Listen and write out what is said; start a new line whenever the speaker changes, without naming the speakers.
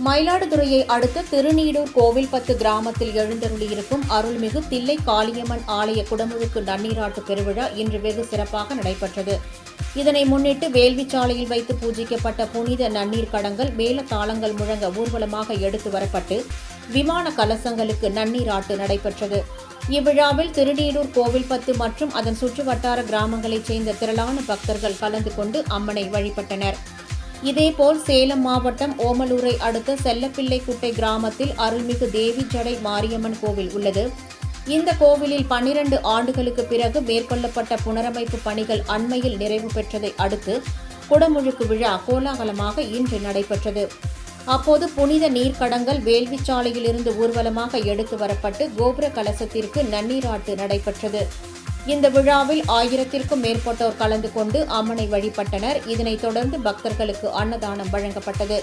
மயிலாடுதுறையை அடுத்த திருநீடூர் கோவில்பத்து கிராமத்தில் எழுந்தருளியிருக்கும் அருள்மிகு தில்லை காளியம்மன் ஆலய குடமுழுக்கு நன்னீராட்டு பெருவிழா இன்று வெகு சிறப்பாக நடைபெற்றது. இதனை முன்னிட்டு வேள்விச்சாலையில் வைத்து பூஜிக்கப்பட்ட புனித நன்னீர் கடங்கள் மேல தாளங்கள் முழங்க ஊர்வலமாக எடுத்து வரப்பட்டு விமான கலசங்களுக்கு நன்னீராட்டு நடைபெற்றது. இவ்விழாவில் திருநீடூர் கோவில்பத்து மற்றும் அதன் சுற்றுவட்டார கிராமங்களைச் சேர்ந்த திரளான பக்தர்கள் கலந்து கொண்டு அம்மனை வழிபட்டனர். இதேபோல் சேலம் மாவட்டம் ஓமலூரை அடுத்த செல்லப்பிள்ளைக்குட்டை கிராமத்தில் அருள்மிகு தேவி ஜடை மாரியம்மன் கோவில் உள்ளது. இந்த கோவிலில் 12 ஆண்டுகளுக்கு பிறகு மேற்கொள்ளப்பட்ட புனரமைப்பு பணிகள் அண்மையில் நிறைவு பெற்றதை அடுத்து குடமுழுக்கு விழா கோலாகலமாக இன்று நடைபெற்றது. அப்போது புனித நீர்க்கடங்கள் வேள்விச்சாலையிலிருந்து ஊர்வலமாக எடுத்து வரப்பட்டு கோபுர கலசத்திற்கு நன்னீராட்டு நடைபெற்றது. இந்த விழாவில் 1000த்திற்கும் மேற்பட்டோர் கலந்து கொண்டு அம்மனை வழிபட்டனர். இதனைத் தொடர்ந்து பக்தர்களுக்கு அன்னதானம் வழங்கப்பட்டது.